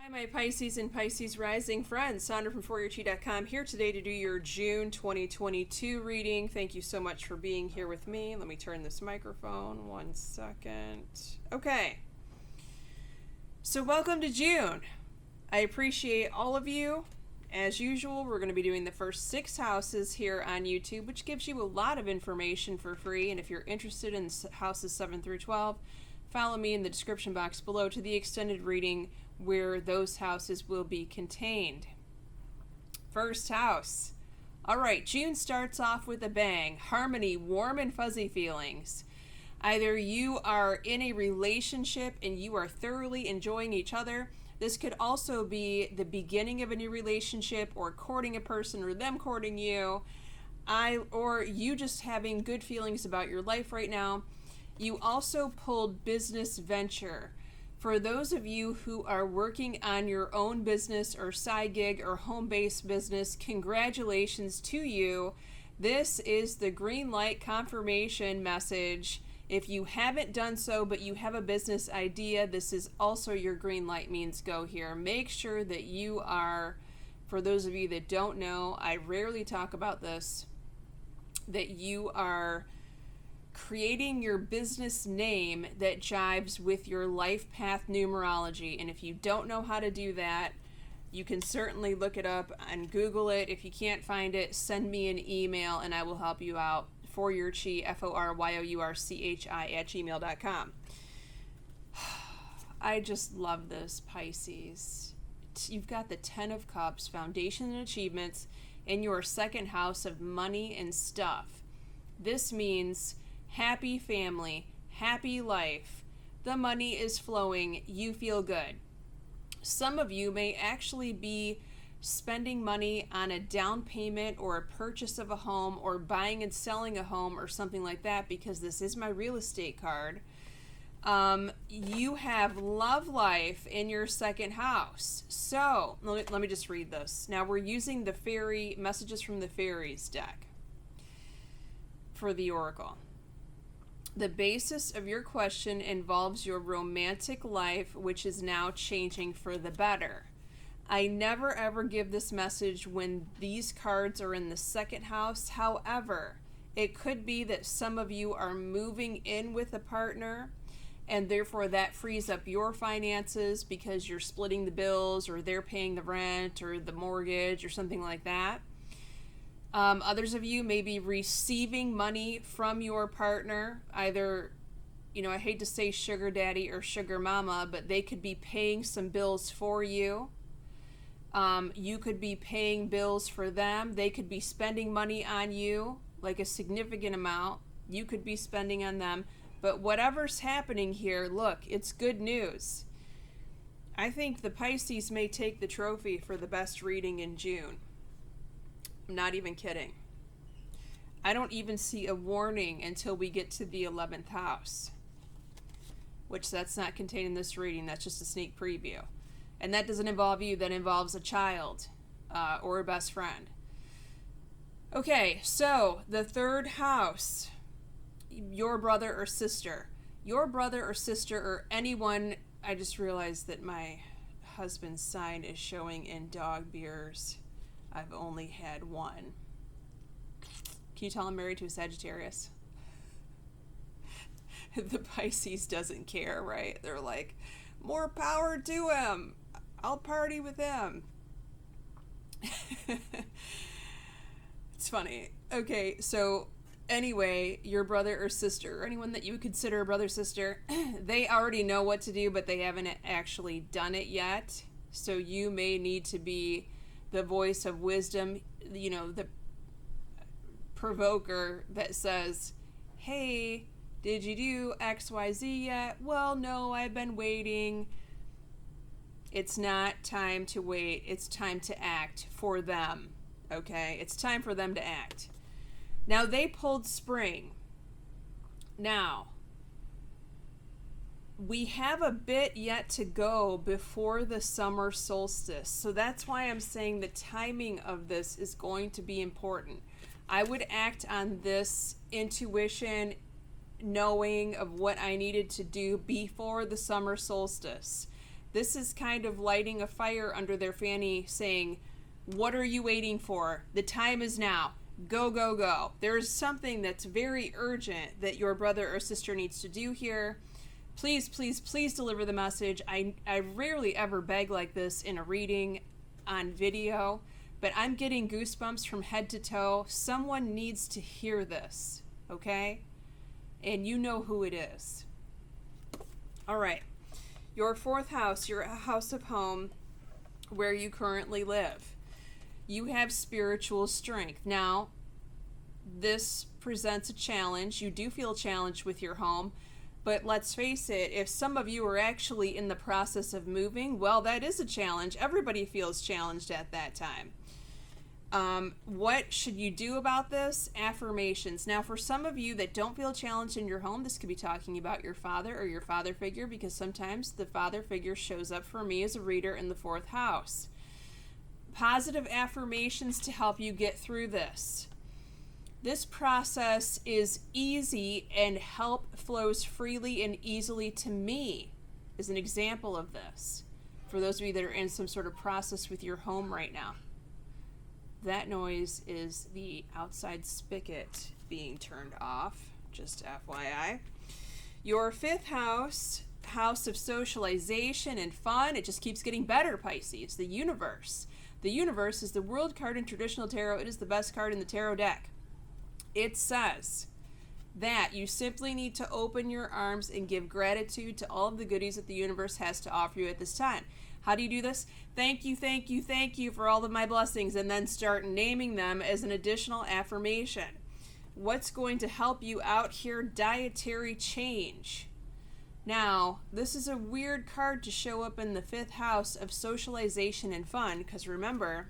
Hi, my Pisces and Pisces rising friends. Sandra from ForYourChi.com here today to do your June 2022 reading. Thank you so much for being here with me. Let me turn this microphone 1 second. Okay. So welcome to June. I appreciate all of you. As usual, we're going to be doing the first 6 houses here on YouTube, which gives you a lot of information for free. And if you're interested in houses 7 through 12, follow me in the description box below to the extended reading where those houses will be contained. First house. All right, June starts off with a bang. Harmony, warm and fuzzy feelings. Either you are in a relationship and you are thoroughly enjoying each other. This could also be the beginning of a new relationship or courting a person or them courting you. Or you just having good feelings about your life right now. You also pulled business venture. For those of you who are working on your own business or side gig or home-based business, congratulations to you. This is the green light confirmation message. If you haven't done so, but you have a business idea, this is also your green light means go here. Make sure that you are, for those of you that don't know, I rarely talk about this, that you are creating your business name that jives with your life path numerology. And if you don't know how to do that, you can certainly look it up and Google it. If you can't find it, send me an email and I will help you out. ForYourChi, FORYOURCHI @gmail.com. I just love this, Pisces. You've got the 10 of Cups, foundation and achievements, in your second house of money and stuff. This means happy family, happy life. The money is flowing. You feel good. Some of you may actually be spending money on a down payment or a purchase of a home or buying and selling a home or something like that, because this is my real estate card. You have love life in your second house. So let me just read this. Now we're using the fairy messages from the fairies deck for the oracle. The basis of your question involves your romantic life, which is now changing for the better. I never ever give this message when these cards are in the second house. However, it could be that some of you are moving in with a partner and therefore that frees up your finances because you're splitting the bills or they're paying the rent or the mortgage or something like that. Others of you may be receiving money from your partner, either, I hate to say sugar daddy or sugar mama, but they could be paying some bills for you. You could be paying bills for them. They could be spending money on you, like a significant amount. You could be spending on them. But whatever's happening here, look, it's good news. I think the Pisces may take the trophy for the best reading in June. I'm not even kidding. I don't even see a warning until we get to the 11th house, which that's not contained in this reading. That's just a sneak preview. And that doesn't involve you. That involves a child or a best friend. Okay, so the third house, your brother or sister. Your brother or sister or anyone. I just realized that my husband's sign is showing in dog beers. I've only had one. Can you tell I'm married to a Sagittarius? The Pisces doesn't care, right? They're like, more power to him. I'll party with him. It's funny. Okay, so anyway, your brother or sister, or anyone that you would consider a brother or sister, they already know what to do, but they haven't actually done it yet. So you may need to be the voice of wisdom, the provoker that says, hey, did you do XYZ yet? Well, no, I've been waiting. It's not time to wait. It's time to act for them. Okay? It's time for them to act. Now, they pulled spring. Now, we have a bit yet to go before the summer solstice. So that's why I'm saying the timing of this is going to be important. I would act on this intuition, knowing of what I needed to do before the summer solstice. This is kind of lighting a fire under their fanny saying, what are you waiting for? The time is now. Go, go, go. There's something that's very urgent that your brother or sister needs to do here. Please, please, please deliver the message. I rarely ever beg like this in a reading on video, but I'm getting goosebumps from head to toe. Someone needs to hear this, okay? And you know who it is. All right. Your fourth house, your house of home, where you currently live. You have spiritual strength. Now, this presents a challenge. You do feel challenged with your home, but let's face it, if some of you are actually in the process of moving, well, that is a challenge. Everybody feels challenged at that time. What should you do about this? Affirmations. Now, for some of you that don't feel challenged in your home, this could be talking about your father or your father figure, because sometimes the father figure shows up for me as a reader in the fourth house. Positive affirmations to help you get through this. This process is easy and help flows freely and easily to me is an example of this. For those of you that are in some sort of process with your home right now. That noise is the outside spigot being turned off, just FYI. Your fifth house, house of socialization and fun, it just keeps getting better, Pisces. The universe. The universe is the world card in traditional tarot. It is the best card in the tarot deck. It says that you simply need to open your arms and give gratitude to all of the goodies that the universe has to offer you at this time. How do you do this? Thank you, thank you, thank you for all of my blessings, and then start naming them as an additional affirmation. What's going to help you out here? Dietary change. Now, this is a weird card to show up in the fifth house of socialization and fun, because remember,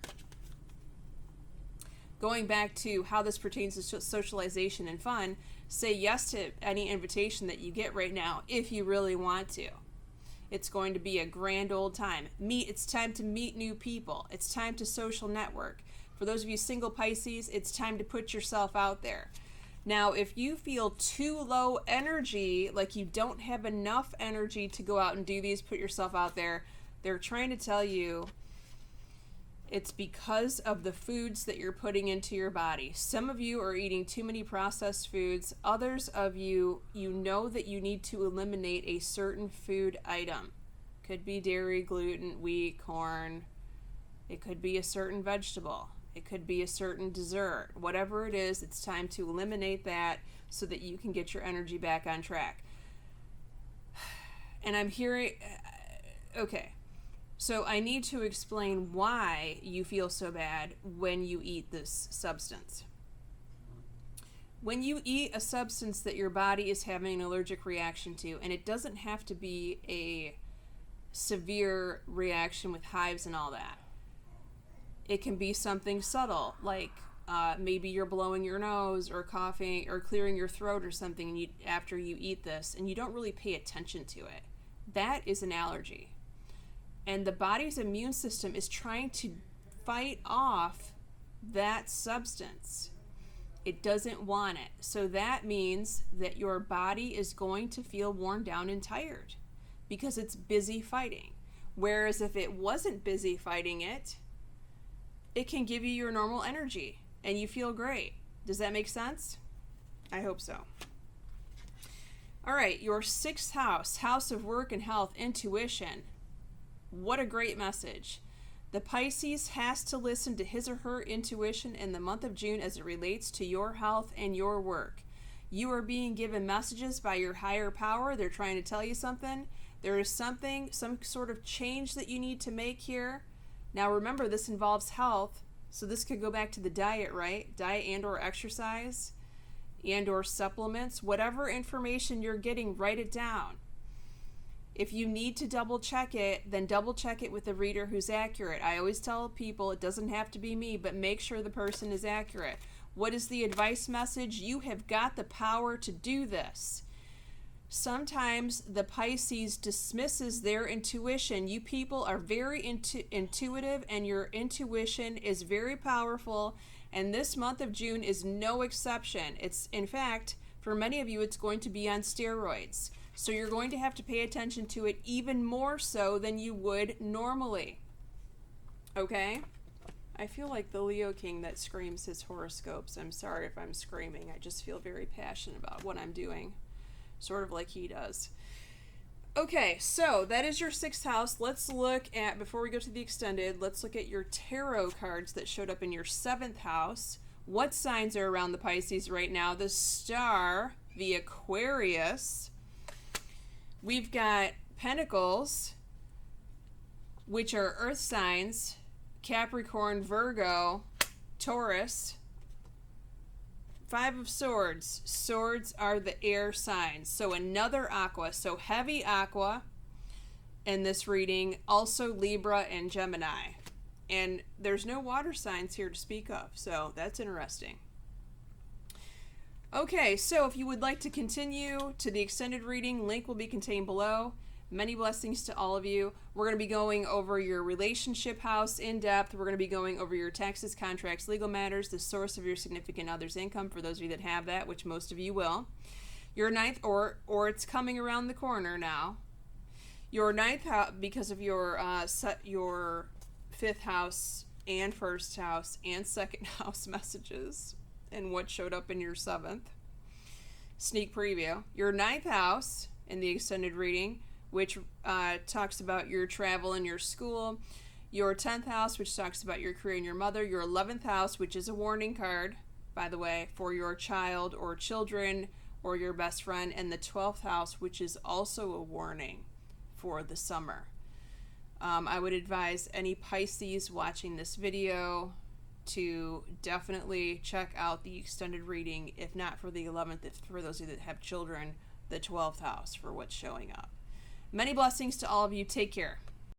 going back to how this pertains to socialization and fun, say yes to any invitation that you get right now if you really want to. It's going to be a grand old time. It's time to meet new people. It's time to social network. For those of you single Pisces, it's time to put yourself out there. Now, if you feel too low energy, like you don't have enough energy to go out and do these, put yourself out there, they're trying to tell you it's because of the foods that you're putting into your body. Some of you are eating too many processed foods. Others of you, you know that you need to eliminate a certain food item. Could be dairy, gluten, wheat, corn. It could be a certain vegetable. It could be a certain dessert. Whatever it is, it's time to eliminate that so that you can get your energy back on track. And I'm hearing, okay, so I need to explain why you feel so bad when you eat this substance. When you eat a substance that your body is having an allergic reaction to, and it doesn't have to be a severe reaction with hives and all that. It can be something subtle, like maybe you're blowing your nose or coughing or clearing your throat or something and after you eat this, and you don't really pay attention to it. That is an allergy. And the body's immune system is trying to fight off that substance. It doesn't want it. So that means that your body is going to feel worn down and tired because it's busy fighting. Whereas if it wasn't busy fighting it, it can give you your normal energy and you feel great. Does that make sense? I hope so. All right, your sixth house, house of work and health, intuition. What a great message. The Pisces has to listen to his or her intuition in the month of June as it relates to your health and your work. You are being given messages by your higher power. They're trying to tell you something. There is something, some sort of change that you need to make here. Now remember, this involves health, so this could go back to the diet, right? Diet and or exercise and or supplements. Whatever information you're getting, write it down. If you need to double check it, then double check it with a reader who's accurate. I always tell people it doesn't have to be me, but make sure the person is accurate. What is the advice message? You have got the power to do this. Sometimes the Pisces dismisses their intuition. You people are very intuitive, and your intuition is very powerful, and this month of June is no exception. It's, in fact, for many of you, it's going to be on steroids. So you're going to have to pay attention to it even more so than you would normally. Okay? I feel like the Leo King that screams his horoscopes. I'm sorry if I'm screaming. I just feel very passionate about what I'm doing. Sort of like he does. Okay, so that is your 6th house. Let's look at, before we go to the extended, let's look at your tarot cards that showed up in your 7th house. What signs are around the Pisces right now? The Star, the Aquarius. We've got Pentacles, which are earth signs. Capricorn, Virgo, Taurus. 5 of Swords. Swords are the air signs. So another aqua. So heavy aqua in this reading. Also Libra and Gemini. And there's no water signs here to speak of. So that's interesting. Okay, so if you would like to continue to the extended reading, link will be contained below. Many blessings to all of you. We're going to be going over your relationship house in depth. We're going to be going over your taxes, contracts, legal matters, the source of your significant other's income, for those of you that have that, which most of you will. Your 9th, or it's coming around the corner now. Your 9th house, because of your 5th house and 1st house and 2nd house messages and what showed up in your 7th. Sneak preview. Your 9th house in the extended reading, which talks about your travel and your school. Your 10th house, which talks about your career and your mother. Your 11th house, which is a warning card, by the way, for your child or children or your best friend. And the 12th house, which is also a warning for the summer. I would advise any Pisces watching this video to definitely check out the extended reading, if not for the 11th, if for those of you that have children, the 12th house for what's showing up. Many blessings to all of you. Take care.